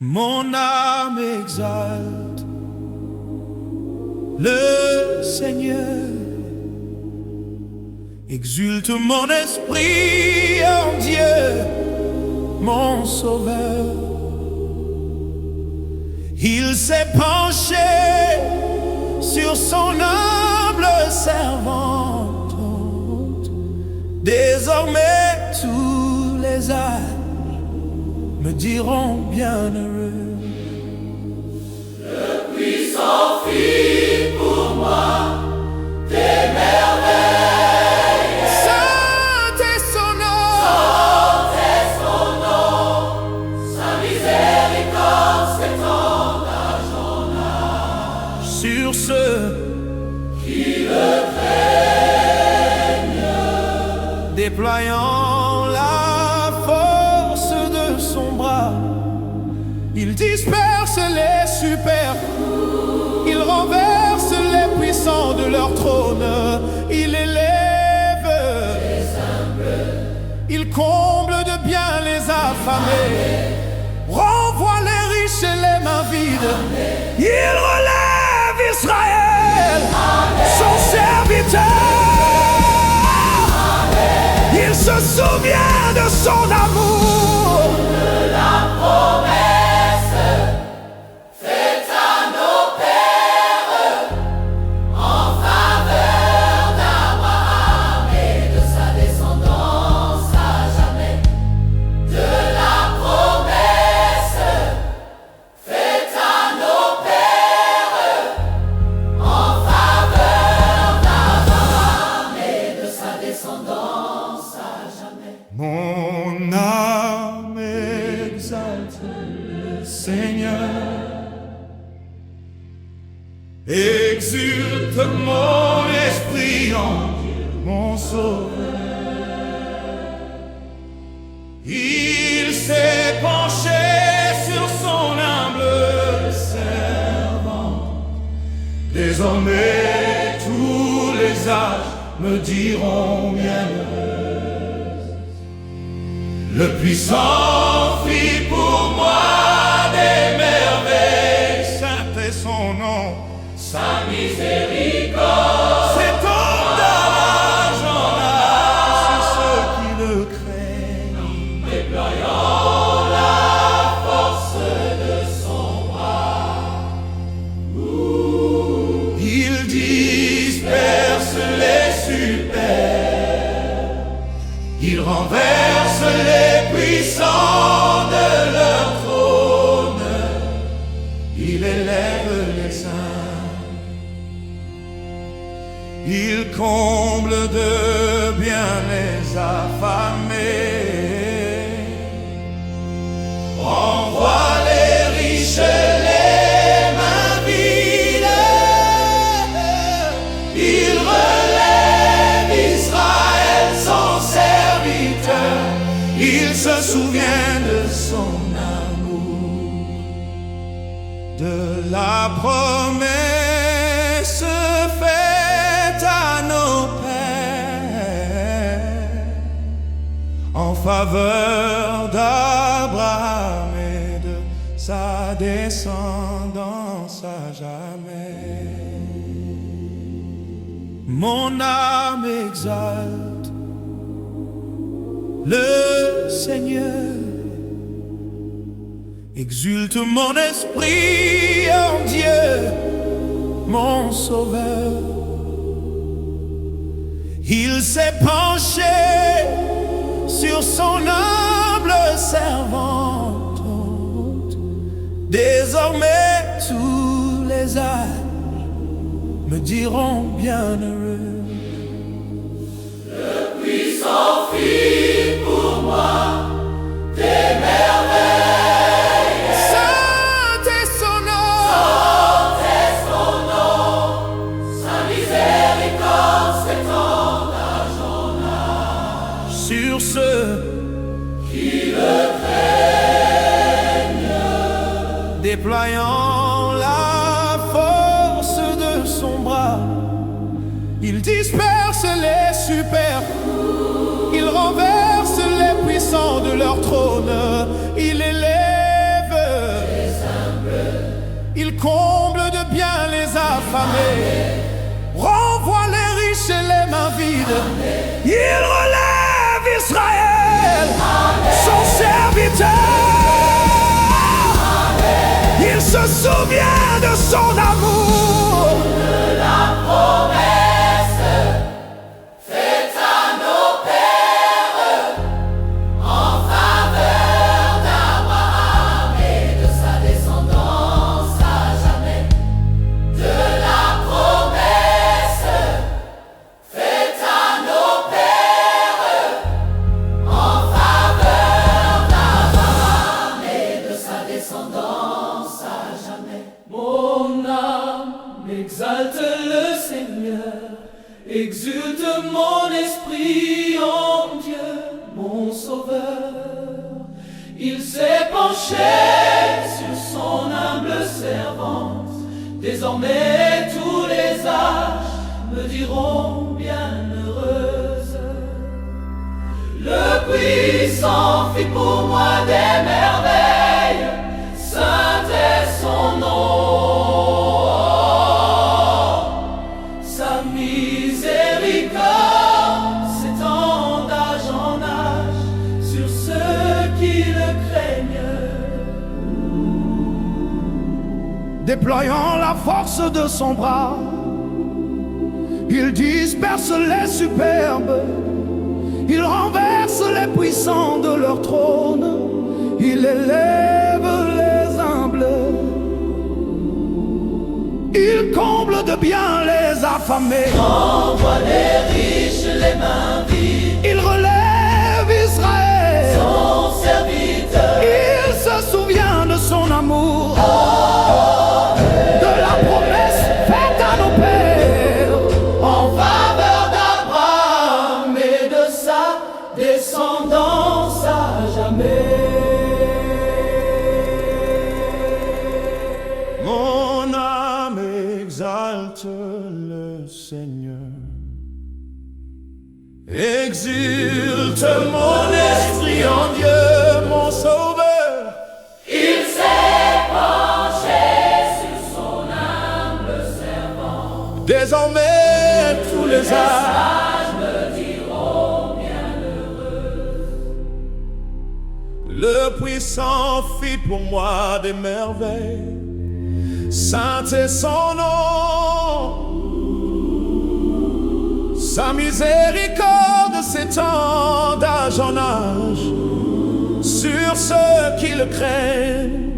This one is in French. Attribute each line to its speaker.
Speaker 1: Mon âme exalte le Seigneur, exulte mon esprit en Dieu, mon Sauveur. Il s'est penché sur son humble servante. Désormais tous les âges me diront bienheureux.
Speaker 2: Le puissant fit pour moi des merveilles.
Speaker 1: Saint est son nom,
Speaker 2: Saint est son nom. Sa miséricorde s'étend d'âge en âge.
Speaker 1: sur ceux
Speaker 2: Qui le craignent,
Speaker 1: déployant la force de son bras. Il disperse les superbes, il renverse les puissants de leur trône. Il élève
Speaker 2: les humbles,
Speaker 1: il comble de bien les affamés, renvoie les riches et les mains vides. Il relève Israël, son serviteur. Il se souvient de son amour,
Speaker 2: de la promesse faite à nos pères en faveur d'Abraham et de sa descendance à jamais. De la promesse faite à nos pères en faveur d'Abraham et de sa descendance à jamais.
Speaker 1: mon âme exalte le Seigneur, exulte mon esprit en Dieu, mon Sauveur. Il s'est penché sur son humble servant. Désormais tous les âges me diront bienheureux. Le puissant fit pour moi des merveilles. Saint est son nom,
Speaker 2: Sa miséricorde
Speaker 1: s'étend d'âge en âge sur ceux qui le craignent.
Speaker 2: déployant la force de son bras.
Speaker 1: Il disperse les superbes, il renverse les puissants de leur trône. Il élève les saints, il comble de bien les affamés, renvoie les riches les mains vides. Il relève Israël, son serviteur. Il se souvient de son amour, de la promesse faite à nos pères en faveur d'Abraham et de sa descendance à jamais. Mon âme exalte le Seigneur, exulte mon esprit en Dieu, mon Sauveur. Il s'est penché sur son humble servante. Désormais tous les âges me diront bienheureux.
Speaker 2: Le puissant fit pour moi des merveilles.
Speaker 1: Saint est son nom,
Speaker 2: Saint est son nom. Sa miséricorde s'étend d'âge en âge.
Speaker 1: sur ceux
Speaker 2: Qui le craignent,
Speaker 1: déployant la force de son bras. Il disperse les superbes, il renverse les puissants de leur trône. Il élève Il comble de bien les affamés, renvoie les riches et les mains vides. Il relève Israël, son serviteur. Il se souvient de son amour,
Speaker 2: de la promesse faite à nos pères en faveur d'Abraham et de sa descendance à jamais. De la promesse faite à nos pères en faveur d'Abraham et de sa descendance à jamais.
Speaker 3: Mon âme exalte le Seigneur, exulte mon esprit en Dieu, mon Sauveur. Il s'est penché sur son humble servante, désormais tous les âges me diront bienheureuse. Le puissant fit pour moi des merveilles, saint est son nom. Sa miséricorde s'étend d'âge en âge sur ceux qui le craignent.
Speaker 1: déployant la force de son bras. Il disperse les superbes, il renverse les puissants de leur trône, il élève les humbles, il comble de bien les affamés,
Speaker 3: Envoie les riches les mains vides,
Speaker 1: il relève Israël,
Speaker 3: son serviteur.
Speaker 1: il se souvient de son amour, de la promesse faite à nos pères,
Speaker 3: En faveur d'Abraham et de sa descendance à jamais.
Speaker 1: Mon âme exalte le Seigneur, exulte mon esprit en Dieu, mon Sauveur.
Speaker 2: Il s'est penché sur son humble servant.
Speaker 1: Désormais tous les âges
Speaker 2: Sages me diront bienheureux.
Speaker 1: le puissant fit pour moi des merveilles. Saint est son nom, sa miséricorde s'étend d'âge en âge sur ceux qui le craignent.